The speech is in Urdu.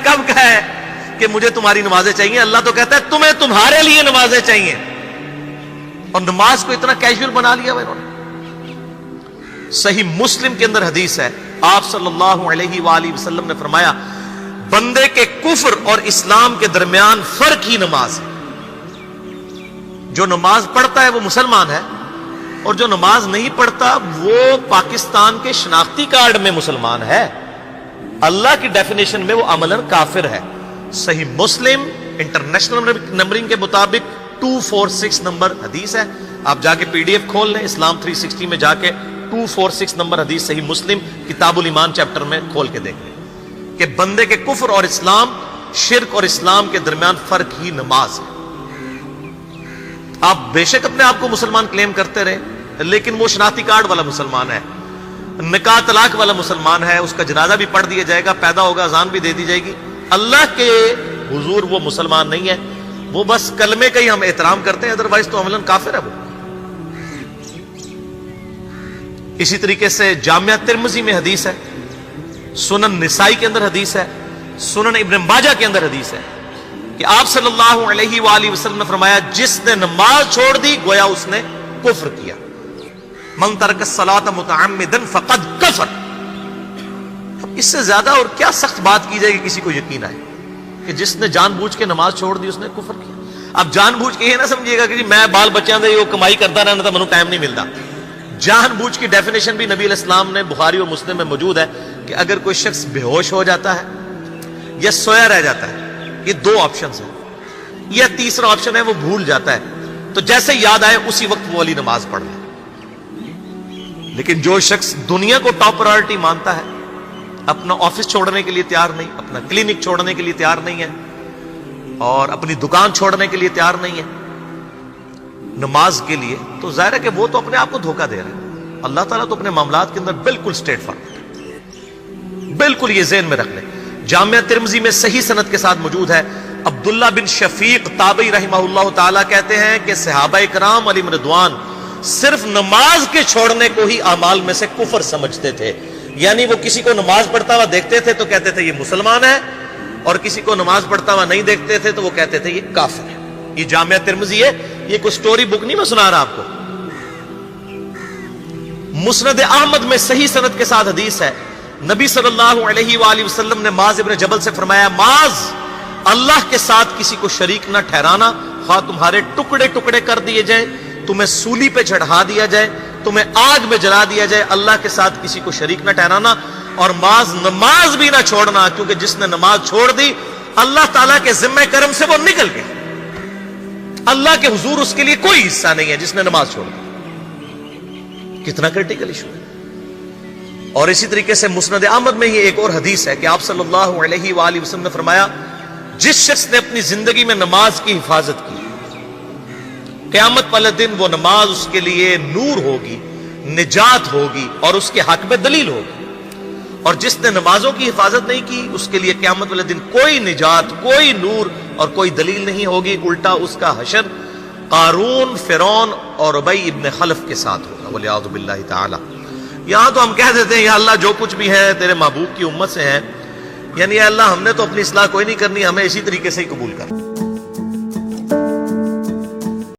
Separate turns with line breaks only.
کب کہا ہے کہ مجھے تمہاری نمازیں چاہیے؟ اللہ تو کہتا ہے تمہیں تمہارے لیے نمازیں چاہیے، اور نماز کو اتنا کیجول بنا لیا انہوں نے۔ صحیح مسلم کے اندر حدیث ہے، آپ صلی اللہ علیہ وآلہ وسلم نے فرمایا بندے کے کفر اور اسلام کے درمیان فرق ہی نماز ہے۔ جو نماز پڑھتا ہے وہ مسلمان ہے، اور جو نماز نہیں پڑھتا وہ پاکستان کے شناختی کارڈ میں مسلمان ہے، اللہ کی ڈیفینیشن میں وہ عملاً کافر ہے۔ صحیح مسلم انٹرنیشنل نمبرنگ کے مطابق 246 نمبر حدیث ہے، آپ جا کے پی ڈی ایف کھول لیں اسلام 360 میں، جا کے 246 نمبر حدیث صحیح مسلم کتاب الایمان چیپٹر میں کھول کے دیکھ لیں کہ بندے کے کفر اور اسلام، شرک اور اسلام کے درمیان فرق ہی نماز ہے۔ آپ بے شک اپنے آپ کو مسلمان کلیم کرتے رہے، لیکن وہ شناختی کارڈ والا مسلمان ہے، نکاح طلاق والا مسلمان ہے، اس کا جنازہ بھی پڑھ دیا جائے گا، پیدا ہوگا اذان بھی دے دی جائے گی، اللہ کے حضور وہ مسلمان نہیں ہے، وہ بس کلمے کا ہی ہم احترام کرتے ہیں، ادروائز تو عملاً کافر ہے وہ۔ اسی طریقے سے جامعہ ترمذی میں حدیث ہے، سنن نسائی کے اندر حدیث ہے، سنن ابن ماجہ کے اندر حدیث ہے کہ آپ صلی اللہ علیہ وآلہ وسلم نے فرمایا جس نے نماز چھوڑ دی گویا اس نے کفر کیا، من ترک الصلاۃ متعمدا فقد کفر۔ اس سے زیادہ اور کیا سخت بات کی جائے کہ کسی کو یقین آئے کہ جس نے جان بوجھ کے نماز چھوڑ دی اس نے کفر کیا۔ اب جان بوجھ کے یہ نہ سمجھیے گا کہ جی میں بال بچیاں دے وہ کمائی کرتا رہنا تھا، منو ٹائم نہیں ملتا۔ جان بوجھ کی ڈیفینیشن بھی نبی علیہ السلام نے بخاری اور مسلم میں موجود ہے کہ اگر کوئی شخص بے ہوش ہو جاتا ہے یا سویا رہ جاتا ہے، یہ دو آپشنز ہیں، یا تیسرا آپشن ہے وہ بھول جاتا ہے، تو جیسے یاد آئے اسی وقت وہ والی نماز پڑھ لے۔ لیکن جو شخص دنیا کو ٹاپ پرائورٹی مانتا ہے، اپنا آفس چھوڑنے کے لیے تیار نہیں، اپنا کلینک چھوڑنے کے لیے تیار نہیں ہے، اور اپنی دکان چھوڑنے کے لیے تیار نہیں ہے نماز کے لیے، تو ظاہر ہے کہ وہ تو اپنے آپ کو دھوکہ دے رہا ہے۔ اللہ تعالیٰ تو اپنے معاملات کے اندر بالکل اسٹریٹ فارورڈ ہے، بالکل یہ ذہن میں رکھ لیں۔ جامعہ ترمذی میں صحیح سند کے ساتھ موجود ہے، عبداللہ بن شفیق تابعی رحمہ اللہ تعالیٰ کہتے ہیں کہ صحابہ کرام علیہم رضوان صرف نماز کے چھوڑنے کو ہی اعمال میں سے کفر سمجھتے تھے، یعنی وہ کسی کو نماز پڑھتا ہوا دیکھتے تھے تو کہتے تھے یہ مسلمان ہے، اور کسی کو نماز پڑھتا ہوا نہیں دیکھتے تھے تو وہ کہتے تھے یہ کافر ہے۔ یہ جامعہ ترمذی ہے، یہ کوئی سٹوری بک نہیں میں سنا رہا آپ کو۔ مسند احمد میں صحیح سند کے ساتھ حدیث ہے، نبی صلی اللہ علیہ وآلہ وسلم نے معاذ ابن جبل سے فرمایا معاذ اللہ کے ساتھ کسی کو شریک نہ ٹھہرانا، خواہ تمہارے ٹکڑے ٹکڑے کر دیے جائیں، تمہیں سولی پہ چڑھا دیا جائے، تمہیں آگ میں جلا دیا جائے، اللہ کے ساتھ کسی کو شریک نہ ٹھہرانا، اور معاذ نماز بھی نہ چھوڑنا، کیونکہ جس نے نماز چھوڑ دی اللہ تعالیٰ کے ذمہ کرم سے وہ نکل گئے، اللہ کے حضور اس کے لیے کوئی حصہ نہیں ہے جس نے نماز چھوڑ دی۔ کتنا کرٹیکل ایشو ہے۔ اور اسی طریقے سے مسند احمد میں ہی ایک اور حدیث ہے کہ آپ صلی اللہ علیہ وآلہ وسلم نے فرمایا جس شخص نے اپنی زندگی میں نماز کی حفاظت کی، قیامت والے دن وہ نماز اس کے لیے نور ہوگی، نجات ہوگی، اور اس کے حق میں دلیل ہوگی، اور جس نے نمازوں کی حفاظت نہیں کی اس کے لیے قیامت والے دن کوئی نجات، کوئی نور اور کوئی دلیل نہیں ہوگی، الٹا اس کا حشر قارون، فرعون اور ابی ابن خلف کے ساتھ ہوگا، والعیاذ باللہ تعالی۔ یہاں تو ہم کہہ دیتے ہیں یا اللہ جو کچھ بھی ہے تیرے محبوب کی امت سے ہیں، یعنی اے اللہ ہم نے تو اپنی اصلاح کوئی نہیں کرنی، ہمیں اسی طریقے سے ہی قبول کر۔